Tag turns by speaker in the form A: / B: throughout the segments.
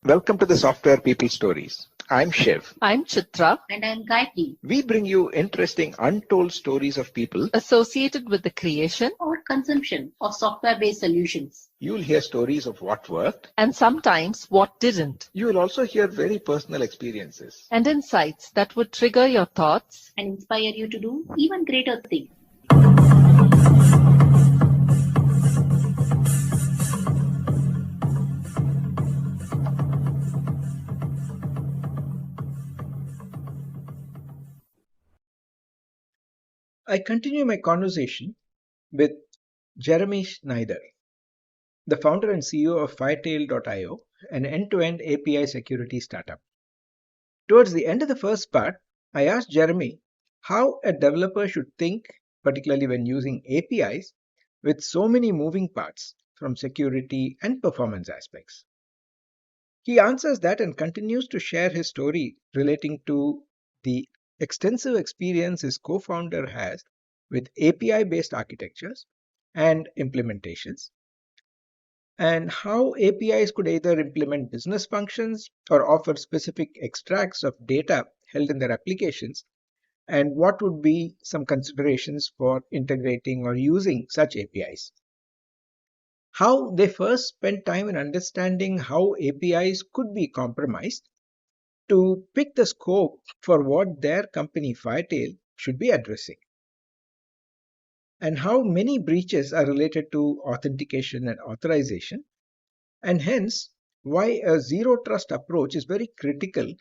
A: Welcome to the Software People Stories. I'm Shiv.
B: I'm Chitra.
C: And I'm Gayatri.
A: We bring you interesting, untold stories of people
B: Associated with the creation
C: Or consumption of software-based solutions.
A: You'll hear stories of what worked,
B: and sometimes what didn't,
A: you will also hear very personal experiences.
B: and insights that would trigger your thoughts
C: And inspire you to do even greater things.
D: I continue my conversation with Jeremy Snyder, the founder and CEO of firetail.io, an end-to-end API security startup. Towards the end of the first part, I asked Jeremy how a developer should think, particularly when using APIs, with so many moving parts from security and performance aspects. He answers that and continues to share his story relating to the extensive experience his co-founder has with API-based architectures and implementations, and how APIs could either implement business functions or offer specific extracts of data held in their applications, and what would be some considerations for integrating or using such APIs. How they first spent time in understanding how APIs could be compromised to pick the scope for what their company Firetail should be addressing, and how many breaches are related to authentication and authorization, and hence why a zero trust approach is very critical,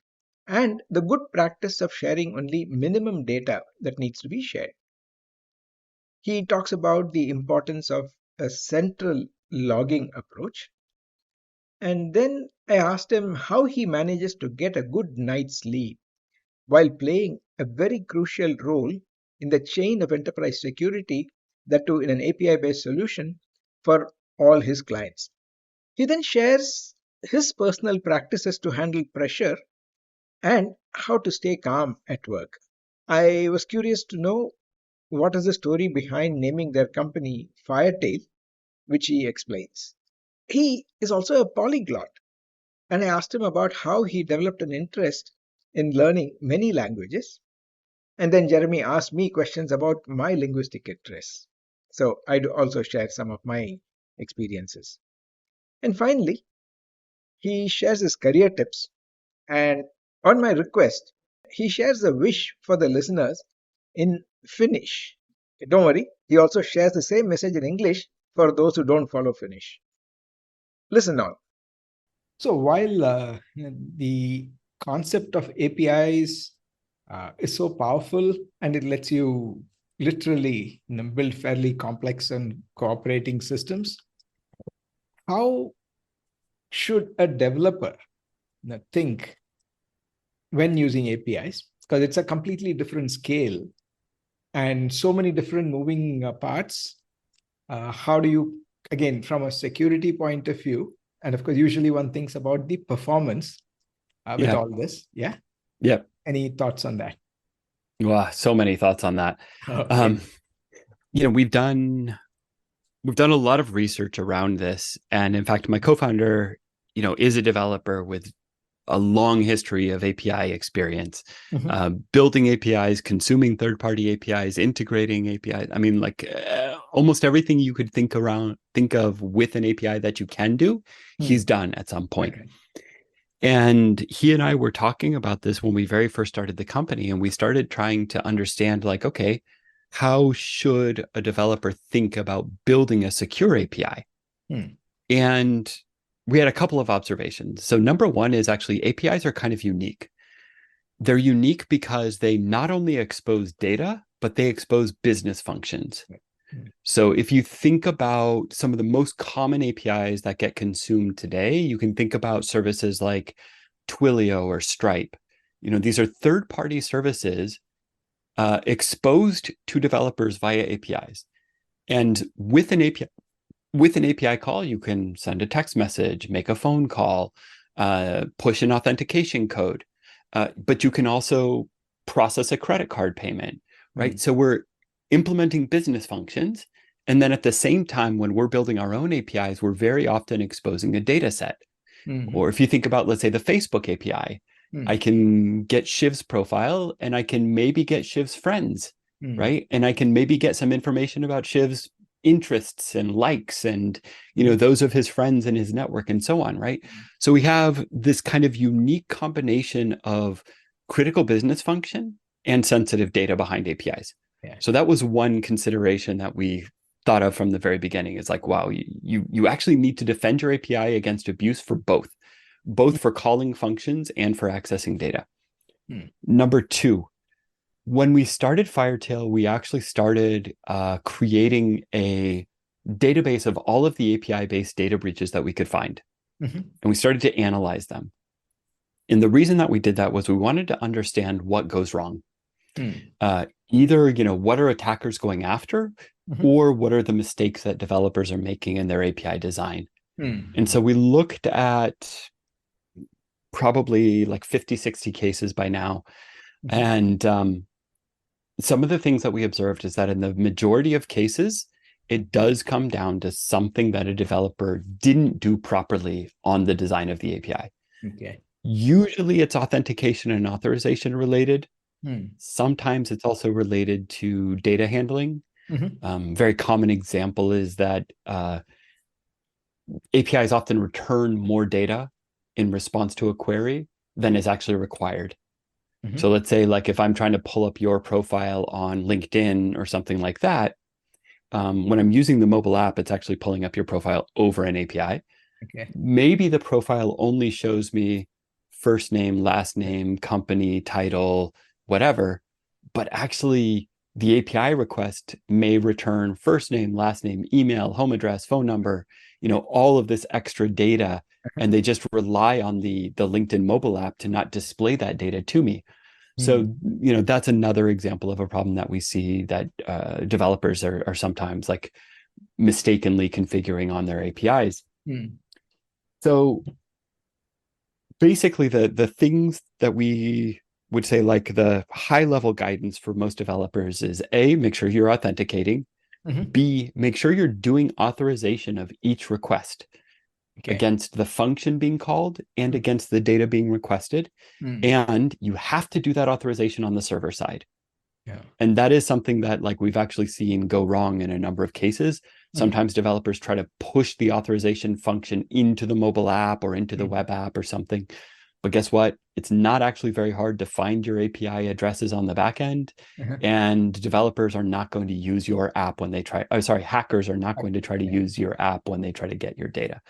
D: and the good practice of sharing only minimum data that needs to be shared. He talks about the importance of a central logging approach. And then I asked him how he manages to get a good night's sleep while playing a very crucial role in the chain of enterprise security, that too in an API-based solution for all his clients. He then shares his personal practices to handle pressure and how to stay calm at work. I was curious to know what is the story behind naming their company Firetail, which he explains. He is also a polyglot, and I asked him about how he developed an interest in learning many languages. And then Jeremy asked me questions about my linguistic interests. So I do also share some of my experiences. And finally, he shares his career tips. And on my request, he shares a wish for the listeners in Finnish. Don't worry, he also shares the same message in English for those who don't follow Finnish. Listen on. So while the concept of APIs is so powerful and it lets you literally build fairly complex and cooperating systems, how should a developer think when using APIs? Because it's a completely different scale and so many different moving parts. How do you, again, from a security point of view, and of course, usually one thinks about the performance with all this. Yeah.
E: Yeah.
D: Any thoughts on that?
E: Wow, so many thoughts on that.
D: Okay.
E: We've done a lot of research around this, and in fact, my co-founder, is a developer with a long history of API experience, building APIs, consuming third-party APIs, integrating APIs. I mean, almost everything you could think of with an API that you can do, he's done at some point. Okay. And he and I were talking about this when we very first started the company, and we started trying to understand, okay, how should a developer think about building a secure API? And we had a couple of observations. So number one is actually APIs are kind of unique. They're unique because they not only expose data, but they expose business functions. So if you think about some of the most common APIs that get consumed today, you can think about services like Twilio or Stripe. These are third-party services exposed to developers via APIs. And with an API call, you can send a text message, make a phone call, push an authentication code, but you can also process a credit card payment, right? So we're implementing business functions. And then at the same time, when we're building our own APIs, we're very often exposing a data set. Or if you think about, let's say, the Facebook API, I can get Shiv's profile and I can maybe get Shiv's friends, right? And I can maybe get some information about Shiv's interests and likes and, those of his friends in his network and so on, right? So we have this kind of unique combination of critical business function and sensitive data behind APIs.
D: Yeah.
E: So that was one consideration that we thought of from the very beginning. It's like, wow, you actually need to defend your API against abuse for both for calling functions and for accessing data. Number two, when we started firetail, we actually started creating a database of all of the API-based data breaches that we could find. And we started to analyze them. And the reason that we did that was we wanted to understand what goes wrong. Either, what are attackers going after, or what are the mistakes that developers are making in their API design. And so we looked at probably like 50, 60 cases by now. And some of the things that we observed is that in the majority of cases, it does come down to something that a developer didn't do properly on the design of the API.
D: Okay.
E: Usually it's authentication and authorization related. Sometimes it's also related to data handling. Very common example is that APIs often return more data in response to a query than is actually required. So let's say, like, if I'm trying to pull up your profile on LinkedIn or something like that, when I'm using the mobile app, it's actually pulling up your profile over an API.
D: Okay.
E: Maybe the profile only shows me first name, last name, company, title, whatever, but actually the API request may return first name, last name, email, home address, phone number, all of this extra data, and they just rely on the LinkedIn mobile app to not display that data to me. So, that's another example of a problem that we see that developers are sometimes like mistakenly configuring on their APIs. So basically the things that we would say, like the high level guidance for most developers is A, make sure you're authenticating. B, make sure you're doing authorization of each request against the function being called and against the data being requested. And you have to do that authorization on the server side. And that is something that, like, we've actually seen go wrong in a number of cases. Sometimes developers try to push the authorization function into the mobile app or into the web app or something. But guess what? It's not actually very hard to find your API addresses on the back end. And developers are not going to use your app when they try, hackers are not going to try to use your app when they try to get your data.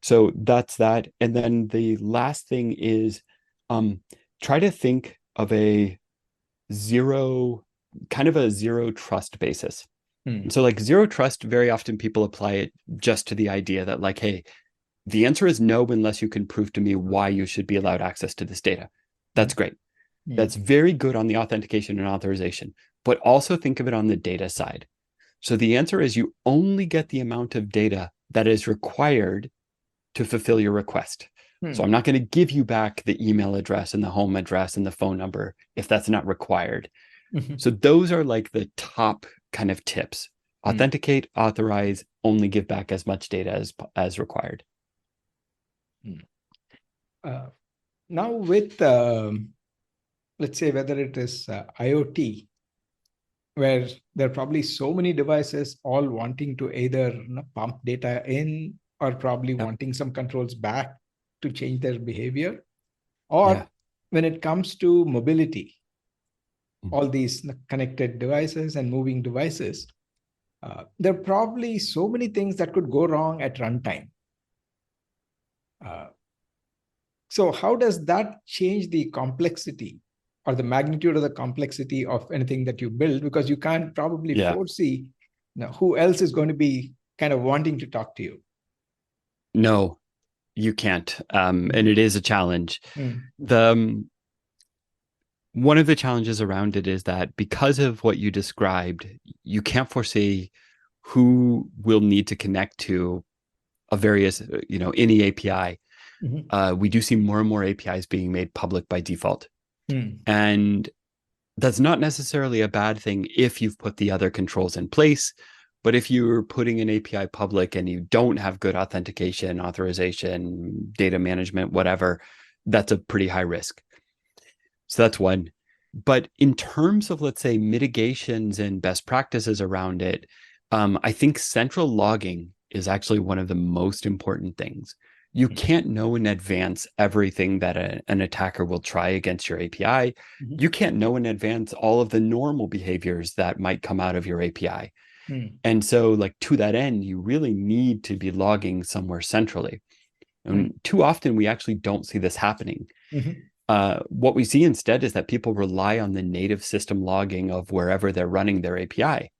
E: So that's that. And then the last thing is try to think of a zero trust basis. So like zero trust, very often people apply it just to the idea that, like, hey, the answer is no unless you can prove to me why you should be allowed access to this data. That's great. That's very good on the authentication and authorization, but also think of it on the data side. So the answer is you only get the amount of data that is required to fulfill your request. So I'm not going to give you back the email address and the home address and the phone number if that's not required. So those are like the top kind of tips. Authenticate, authorize, only give back as much data as required.
D: Now with, let's say, whether it is IoT, where there are probably so many devices all wanting to either pump data in or probably wanting some controls back to change their behavior. Or when it comes to mobility, all these connected devices and moving devices, there are probably so many things that could go wrong at runtime. So how does that change the complexity or the magnitude of the complexity of anything that you build? Because you can't probably foresee who else is going to be kind of wanting to talk to you.
E: No, you can't. And it is a challenge. One of the challenges around it is that because of what you described, you can't foresee who will need to connect to a various, any API. We do see more and more APIs being made public by default. And that's not necessarily a bad thing if you've put the other controls in place, But if you're putting an API public and you don't have good authentication, authorization, data management, whatever, that's a pretty high risk. So that's one. But in terms of, let's say, mitigations and best practices around it, I think central logging is actually one of the most important things. You can't know in advance everything that an attacker will try against your API. You can't know in advance all of the normal behaviors that might come out of your API. And so, like, to that end, you really need to be logging somewhere centrally. And too often we actually don't see this happening. What we see instead is that people rely on the native system logging of wherever they're running their API.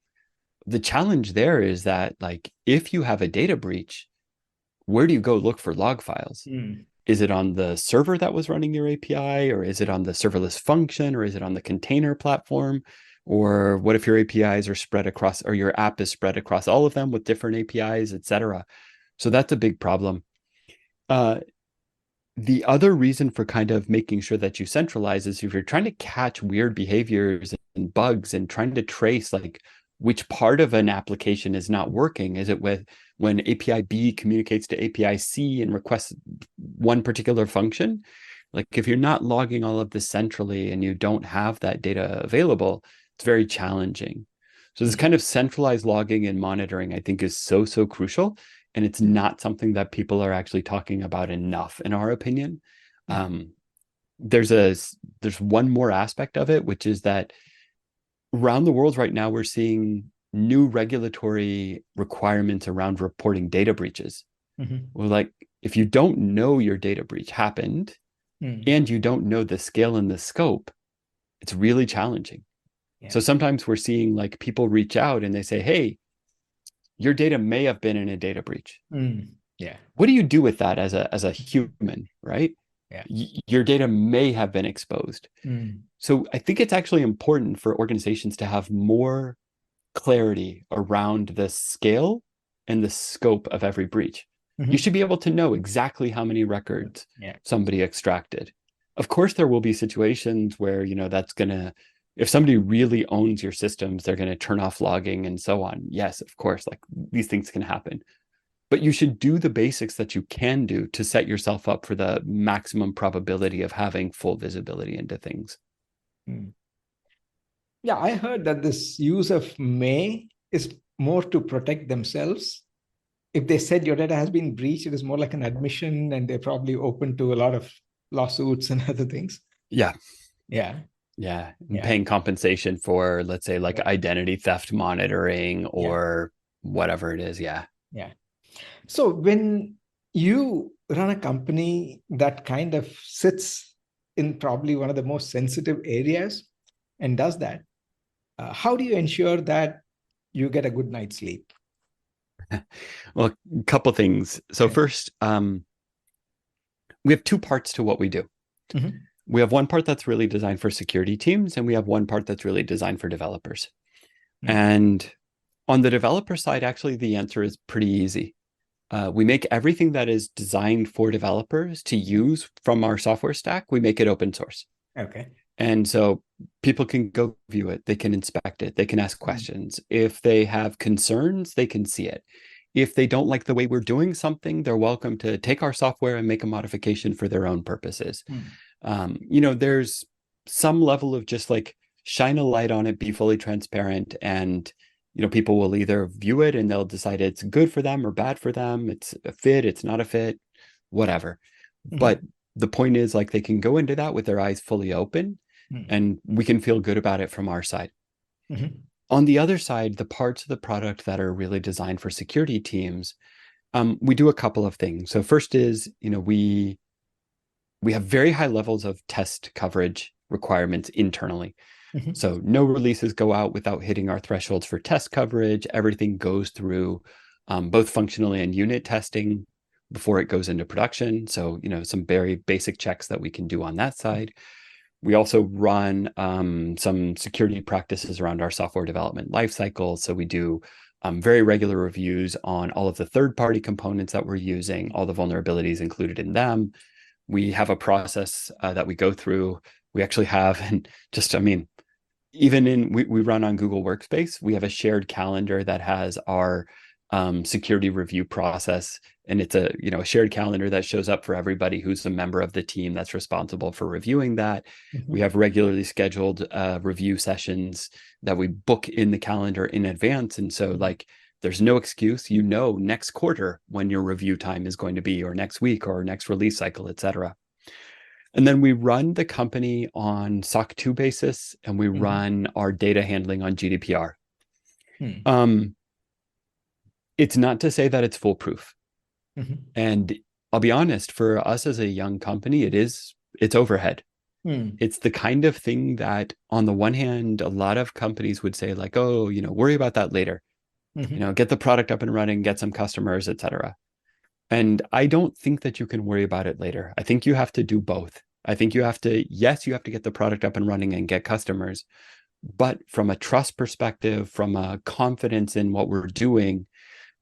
E: The challenge there is that, like, if you have a data breach, where do you go look for log files? Is it on the server that was running your API, or is it on the serverless function, or is it on the container platform? Or what if your APIs are spread across, or your app is spread across all of them with different APIs, et cetera? So that's a big problem. The other reason for kind of making sure that you centralize is if you're trying to catch weird behaviors and bugs and trying to trace, like, which part of an application is not working. Is it when API B communicates to API C and requests one particular function? Like, if you're not logging all of this centrally and you don't have that data available, it's very challenging. So this kind of centralized logging and monitoring, I think, is so crucial. And it's not something that people are actually talking about enough, in our opinion. There's one more aspect of it, which is that around the world right now, we're seeing new regulatory requirements around reporting data breaches. Well, like, if you don't know your data breach happened and you don't know the scale and the scope, it's really challenging. So sometimes we're seeing, like, people reach out and they say, hey, your data may have been in a data breach. What do you do with that as a human, right? Your data may have been exposed. So I think it's actually important for organizations to have more clarity around the scale and the scope of every breach. You should be able to know exactly how many records somebody extracted. Of course, there will be situations where, that's going to, if somebody really owns your systems, they're going to turn off logging and so on. Yes, of course, like, these things can happen. But you should do the basics that you can do to set yourself up for the maximum probability of having full visibility into things.
D: Yeah, I heard that this use of may is more to protect themselves. If they said your data has been breached, it is more like an admission, and they're probably open to a lot of lawsuits and other things.
E: Yeah.
D: Yeah.
E: Paying compensation for, let's say, like, identity theft monitoring or whatever it is. Yeah. So when you run a company that kind of sits in probably one of the most sensitive areas and does that, how do you ensure that you get a good night's sleep? Well, a couple things. So first, we have two parts to what we do. We have one part that's really designed for security teams, and we have one part that's really designed for developers. And on the developer side, actually, the answer is pretty easy. We make everything that is designed for developers to use from our software stack, we make it open source. And so people can go view it, they can inspect it, they can ask questions. If they have concerns, they can see it. If they don't like the way we're doing something, they're welcome to take our software and make a modification for their own purposes. There's some level of just, like, shine a light on it, be fully transparent, and people will either view it and they'll decide it's good for them or bad for them. It's a fit, it's not a fit, whatever. But the point is, like, they can go into that with their eyes fully open, and we can feel good about it from our side. On the other side, the parts of the product that are really designed for security teams, we do a couple of things. So first is, we have very high levels of test coverage requirements internally. So no releases go out without hitting our thresholds for test coverage. Everything goes through both functionally and unit testing before it goes into production. So, some very basic checks that we can do on that side. We also run some security practices around our software development lifecycle. So we do very regular reviews on all of the third-party components that we're using, all the vulnerabilities included in them. We have a process that we go through. We actually have, and just, even we run on Google Workspace. We have a shared calendar that has our security review process, and it's a shared calendar that shows up for everybody who's a member of the team that's responsible for reviewing that. We have regularly scheduled review sessions that we book in the calendar in advance, and so like there's no excuse. Next quarter when your review time is going to be, or next week, or next release cycle, etc. And then we run the company on SOC 2 basis, and we run our data handling on GDPR. It's not to say that it's foolproof. And I'll be honest, for us as a young company, it's overhead. It's the kind of thing that on the one hand, a lot of companies would say like, oh, worry about that later. Get the product up and running, get some customers, etc. And I don't think that you can worry about it later. I think you have to do both. I think you have to get the product up and running and get customers. But from a trust perspective, from a confidence in what we're doing,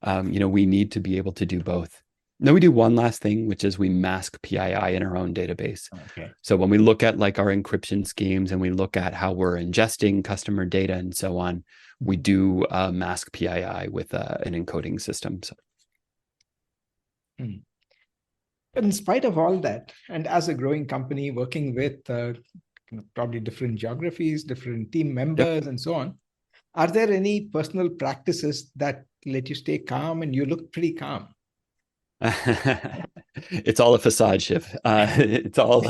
E: we need to be able to do both. Then we do one last thing, which is we mask PII in our own database.
D: Okay.
E: So when we look at like our encryption schemes and we look at how we're ingesting customer data and so on, we do mask PII with an encoding system. So.
D: But in spite of all that, and as a growing company working with probably different geographies, different team members, and so on, are there any personal practices that let you stay calm? And you look pretty calm.
E: It's all a facade, Shiv. It's all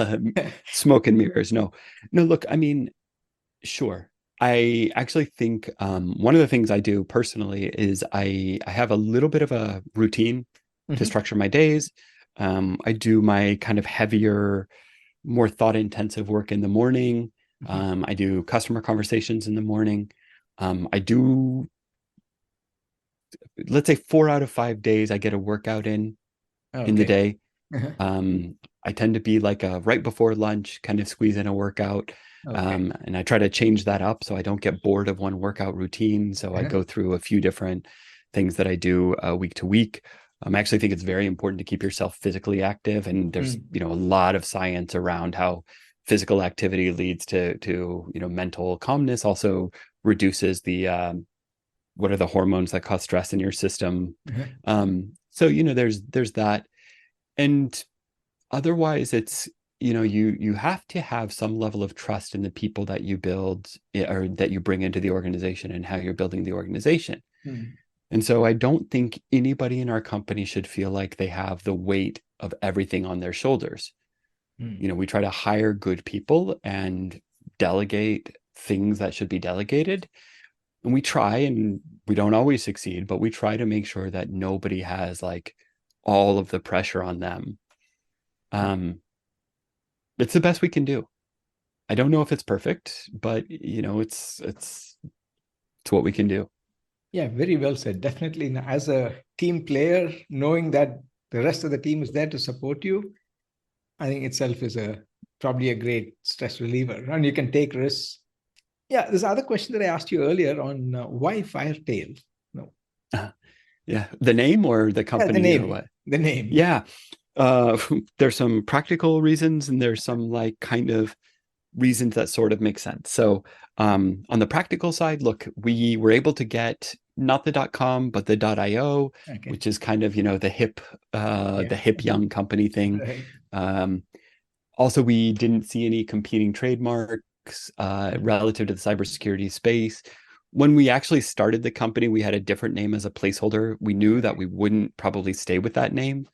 E: smoke and mirrors. No, look, I mean, sure. I actually think one of the things I do personally is I have a little bit of a routine to structure my days. I do my kind of heavier, more thought-intensive work in the morning. I do customer conversations in the morning. I do, let's say 4 out of 5 days, I get a workout in the day. I tend to be like a right before lunch, kind of squeeze in a workout. And I try to change that up so I don't get bored of one workout routine. So I go through a few different things that I do week to week. I actually think it's very important to keep yourself physically active. And there's, a lot of science around how physical activity leads to mental calmness, also reduces the, what are the hormones that cause stress in your system. So, there's that. And otherwise it's, you have to have some level of trust in the people that you build or that you bring into the organization and how you're building the organization. And so I don't think anybody in our company should feel like they have the weight of everything on their shoulders. We try to hire good people and delegate things that should be delegated. And we try, and we don't always succeed, but we try to make sure that nobody has like all of the pressure on them. It's the best we can do. I don't know if it's perfect, but it's what we can do.
D: Yeah, very well said. Definitely, as a team player, knowing that the rest of the team is there to support you, I think itself is probably a great stress reliever, and you can take risks. Yeah, there's another question that I asked you earlier on why firetail? No.
E: Yeah, the name or the company?
D: The name.
E: Or what?
D: The name.
E: Yeah, there's some practical reasons, and there's some like kind of reasons that sort of make sense. So on the practical side, look, we were able to get not the .com, but the .io, which is kind of, the hip young company thing. Also, we didn't see any competing trademarks relative to the cybersecurity space. When we actually started the company, we had a different name as a placeholder. We knew that we wouldn't probably stay with that name.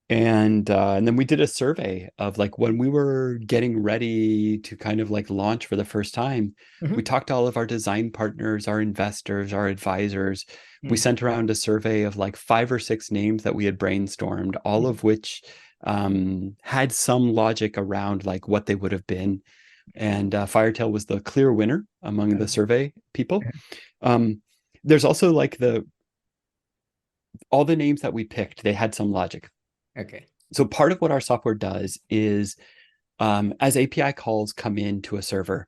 E: And then we did a survey of like when we were getting ready to kind of like launch for the first time, we talked to all of our design partners, our investors, our advisors. We sent around a survey of like 5 or 6 names that we had brainstormed, all of which had some logic around like what they would have been. And firetail was the clear winner among the survey people. There's also like all the names that we picked, they had some logic. So part of what our software does is as API calls come into a server,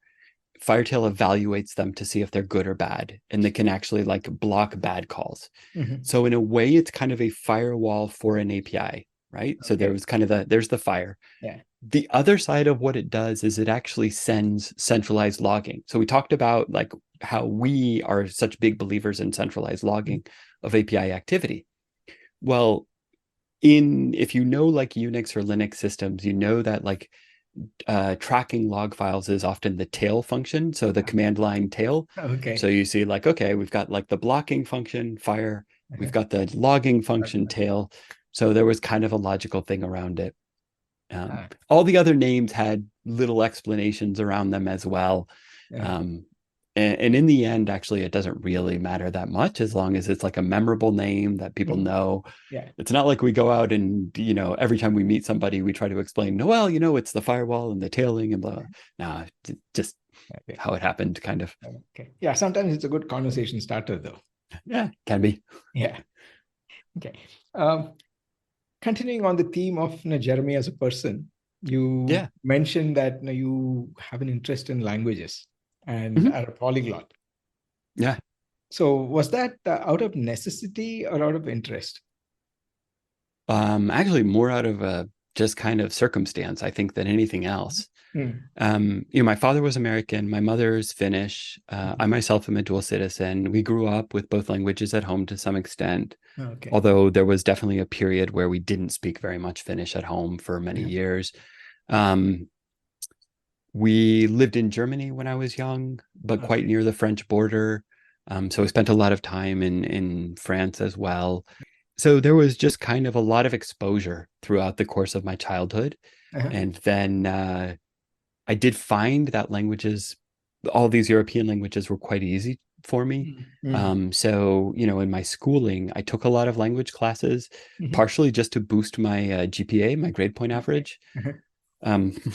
E: firetail evaluates them to see if they're good or bad, and they can actually like block bad calls. So in a way, it's kind of a firewall for an API, right? So there was kind of there's the fire. The other side of what it does is it actually sends centralized logging. So we talked about like how we are such big believers in centralized logging of API activity. Well, if you know like Unix or Linux systems, you know that like tracking log files is often the tail function, so the command line tail.
D: Okay.
E: So you see like, okay, we've got like the blocking function, fire, we've got the logging function, tail. So there was kind of a logical thing around it. All the other names had little explanations around them as well. And in the end, actually, it doesn't really matter that much as long as it's like a memorable name that people know.
D: Yeah.
E: It's not like we go out and, every time we meet somebody, we try to explain, no, well, it's the firewall and the tailing and blah. No, just how it happened, kind of.
D: Okay. Yeah. Sometimes it's a good conversation starter, though.
E: Yeah, can be.
D: Yeah. Okay. Continuing on the theme of Jeremy as a person, you mentioned that you have an interest in languages and are a polyglot.
E: Yeah.
D: So was that out of necessity or out of interest?
E: Actually, more out of just kind of circumstance, I think, than anything else. My father was American, my mother's Finnish. I myself am a dual citizen. We grew up with both languages at home to some extent.
D: Okay.
E: Although there was definitely a period where we didn't speak very much Finnish at home for many years. We lived in Germany when I was young, but quite near the French border. So I spent a lot of time in France as well. So there was just kind of a lot of exposure throughout the course of my childhood. And then I did find that all these European languages were quite easy for me. So, in my schooling, I took a lot of language classes, partially just to boost my GPA, my grade point average.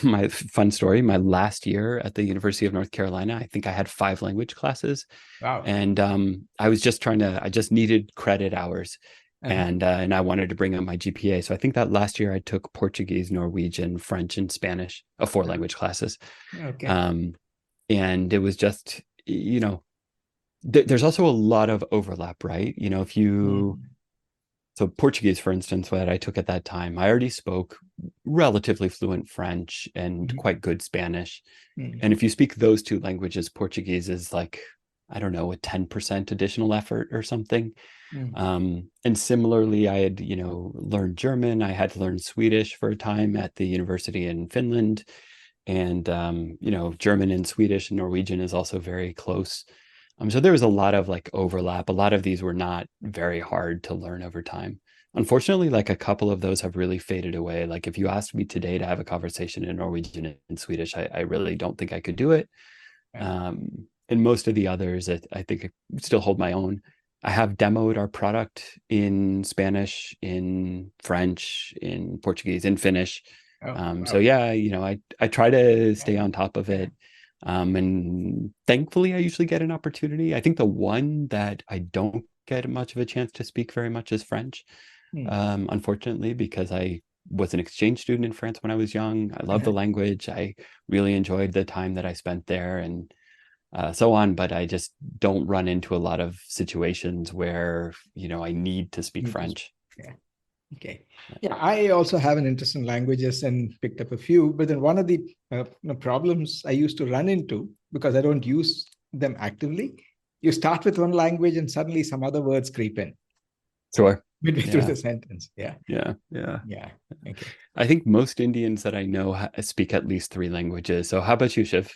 E: My fun story, my last year at the University of North Carolina, I think I had 5 language classes.
D: Wow.
E: And I was just I just needed credit hours. And I wanted to bring up my GPA. So I think that last year I took Portuguese, Norwegian, French, and Spanish, 4 language classes.
D: Okay.
E: And it was just, there's also a lot of overlap, right? So Portuguese, for instance, what I took at that time, I already spoke relatively fluent French and quite good Spanish. And if you speak those 2 languages, Portuguese is like, I don't know, a 10% additional effort or something. And similarly, I had, learned German. I had to learn Swedish for a time at the university in Finland. And, German and Swedish and Norwegian is also very close. So there was a lot of like overlap. A lot of these were not very hard to learn over time. Unfortunately, like a couple of those have really faded away. Like if you asked me today to have a conversation in Norwegian and Swedish, I really don't think I could do it. And most of the others, I think I still hold my own. I have demoed our product in Spanish, in French, in Portuguese, in Finnish. Wow. So yeah, I try to stay on top of it. And thankfully, I usually get an opportunity. I think the one that I don't get much of a chance to speak very much is French, unfortunately, because I was an exchange student in France when I was young. I love the language. I really enjoyed the time that I spent there and so on. But I just don't run into a lot of situations where, I need to speak French.
D: Yeah. Okay. Yeah, I also have an interest in languages and picked up a few, but then one of the problems I used to run into, because I don't use them actively, you start with one language and suddenly some other words creep in.
E: Sure.
D: Midway through the sentence. Yeah.
E: Okay. I think most Indians that I know speak at least 3 languages. So how about you, Shiv?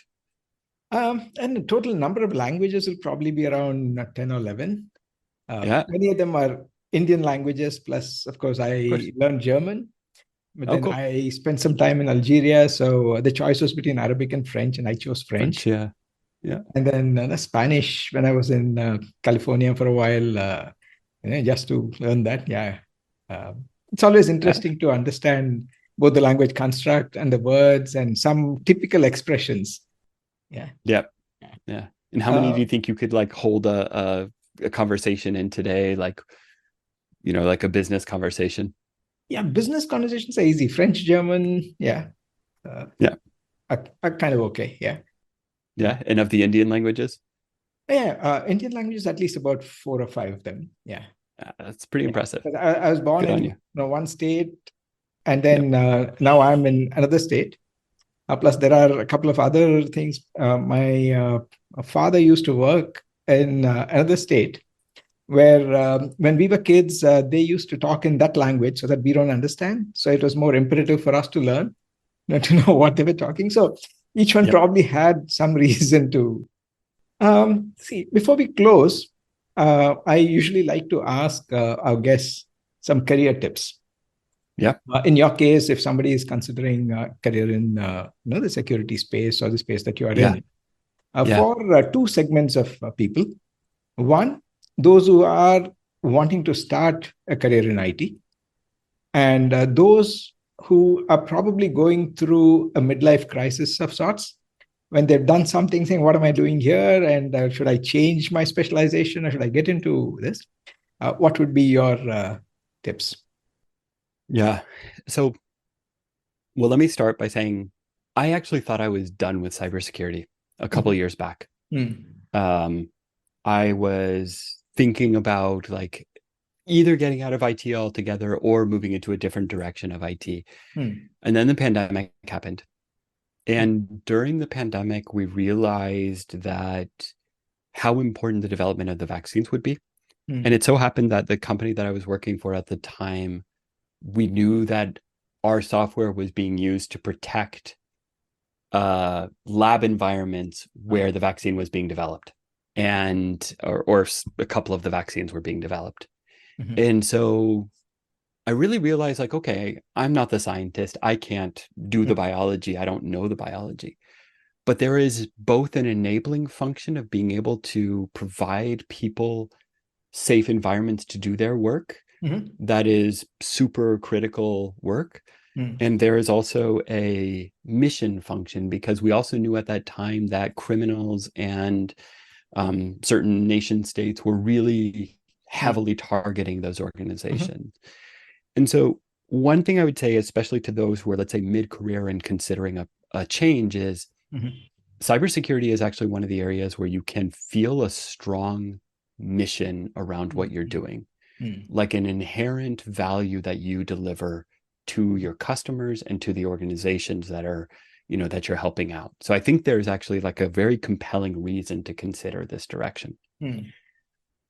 D: And the total number of languages will probably be around 10 or 11. Many of them are Indian languages, plus, of course, I learned German. But then I spent some time in Algeria. So the choice was between Arabic and French, and I chose French.
E: Yeah.
D: And then Spanish when I was in California for a while, just to learn that. It's always interesting to understand both the language construct and the words and some typical expressions.
E: Yeah. And how many do you think you could like hold a conversation in today? Like, like a business conversation?
D: Yeah, business conversations are easy. French, German, are kind of okay.
E: Yeah, and of the Indian languages?
D: Indian languages, at least about 4 or 5 of them.
E: That's pretty impressive.
D: I was born
E: Good
D: in one state, And then now I'm in another state. Plus, there are a couple of other things. My father used to work in another state where when we were kids, they used to talk in that language so that we don't understand. So it was more imperative for us to learn, to know what they were talking. So each one probably had some reason to. See, before we close, I usually like to ask our guests some career tips.
E: Yeah.
D: In your case, if somebody is considering a career in the security space or the space that you are in, for two segments of people. One, those who are wanting to start a career in IT, and those who are probably going through a midlife crisis of sorts, when they've done something, saying, what am I doing here? And should I change my specialization or should I get into this? What would be your tips?
E: Yeah. So, well, let me start by saying I actually thought I was done with cybersecurity a couple of years back. I was thinking about like either getting out of IT altogether or moving into a different direction of IT. And then the pandemic happened. And during the pandemic, we realized that how important the development of the vaccines would be. And it so happened that the company that I was working for at the time, we knew that our software was being used to protect lab environments where the vaccine was being developed, and or a couple of the vaccines were being developed. And so I really realized, like, okay, I'm not the scientist. I can't do the biology. I don't know the biology. But there is both an enabling function of being able to provide people safe environments to do their work. That is super critical work. And there is also a mission function, because we also knew at that time that criminals and certain nation states were really heavily targeting those organizations. And so one thing I would say, especially to those who are, let's say, mid-career and considering a change, is cybersecurity is actually one of the areas where you can feel a strong mission around what you're doing, like an inherent value that you deliver to your customers and to the organizations that are, that you're helping out. So I think there's actually like a very compelling reason to consider this direction.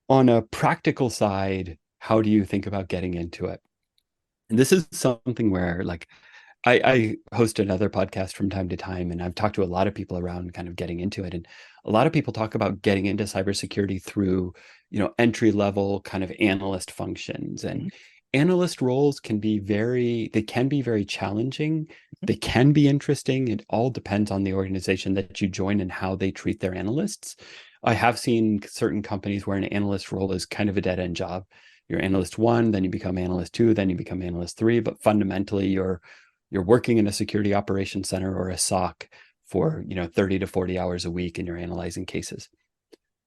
E: On a practical side, how do you think about getting into it? And this is something where, like, I host another podcast from time to time, and I've talked to a lot of people around kind of getting into it. And a lot of people talk about getting into cybersecurity through, entry level kind of analyst functions. And analyst roles can be very challenging. They can be interesting. It all depends on the organization that you join and how they treat their analysts. I have seen certain companies where an analyst role is kind of a dead end job. You're analyst 1, then you become analyst 2, then you become analyst 3, but fundamentally you're working in a security operations center or a SOC for 30 to 40 hours a week, and you're analyzing cases.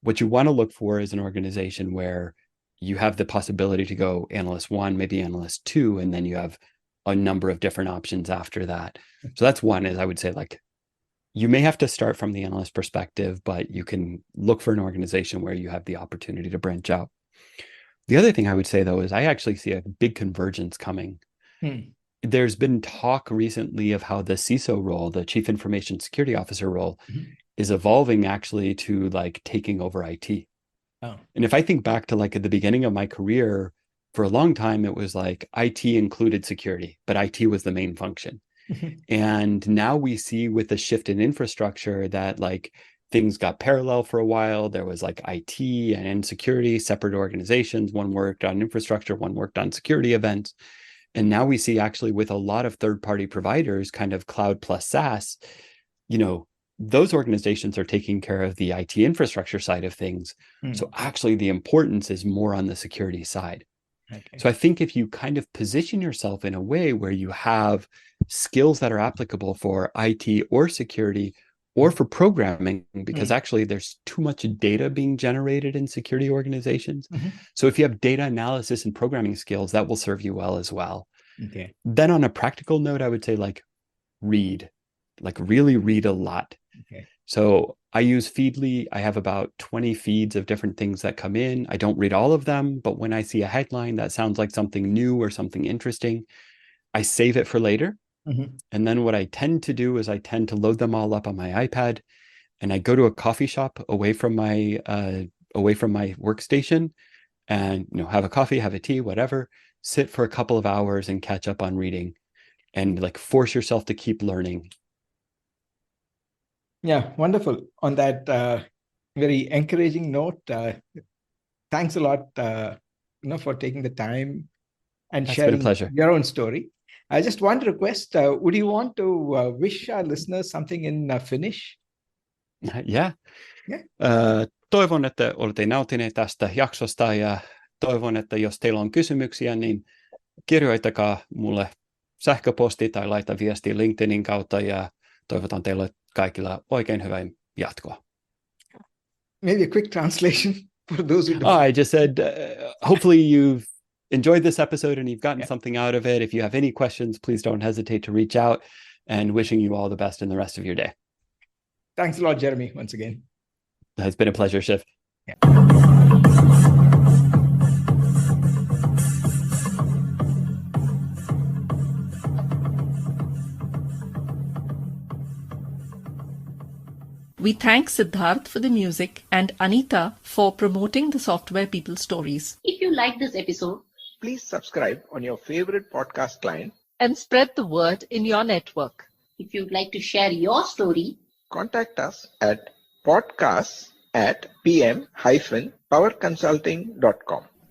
E: What you want to look for is an organization where you have the possibility to go analyst 1, maybe analyst 2, and then you have a number of different options after that. So that's one, is I would say, like, you may have to start from the analyst perspective, but you can look for an organization where you have the opportunity to branch out. The other thing I would say, though, is I actually see a big convergence coming. There's been talk recently of how the CISO role, the Chief Information Security Officer role, is evolving actually to like taking over IT. And if I think back to like at the beginning of my career, for a long time, it was like IT included security, but IT was the main function. And now we see with the shift in infrastructure that like things got parallel for a while. There was like IT and security, separate organizations. One worked on infrastructure, one worked on security events. And now we see actually with a lot of third-party providers, kind of cloud plus SaaS, those organizations are taking care of the IT infrastructure side of things. So actually the importance is more on the security side. So I think if you kind of position yourself in a way where you have skills that are applicable for IT or security or for programming, because actually there's too much data being generated in security organizations. So if you have data analysis and programming skills, that will serve you well as well. Then on a practical note, I would say really read a lot. So I use Feedly. I have about 20 feeds of different things that come in. I don't read all of them, but when I see a headline that sounds like something new or something interesting, I save it for later.
D: Mhm.
E: And then what I tend to do is I tend to load them all up on my iPad, and I go to a coffee shop away from my workstation, and have a coffee, have a tea, whatever, sit for a couple of hours and catch up on reading, and like force yourself to keep learning.
D: Yeah, wonderful. On that very encouraging note, thanks a lot, for taking the time and
E: That's been a
D: sharing
E: pleasure.
D: your own story. I just want to request, would you want to wish our listeners something in Finnish?
E: Yeah.
D: Yeah.
E: Toivon, että olette nauttineet tästä jaksosta, ja toivon, että jos teillä on kysymyksiä, niin kirjoittakaa mulle sähköposti tai laita viesti LinkedInin kautta, ja toivotan teille kaikilla oikein hyvää jatkoa.
D: Maybe a quick translation for those who don't.
E: I just said, hopefully you've enjoyed this episode and you've gotten something out of it. If you have any questions, please don't hesitate to reach out, and wishing you all the best in the rest of your day.
D: Thanks a lot, Jeremy, once again.
E: It's been a pleasure, Shiv.
D: Yeah.
B: We thank Siddharth for the music and Anita for promoting the Software People stories.
C: If you like this episode,
A: Please subscribe on your favorite podcast client.
B: And spread the word in your network.
C: if you'd like to share your story,
A: Contact us at podcasts@pm-powerconsulting.com.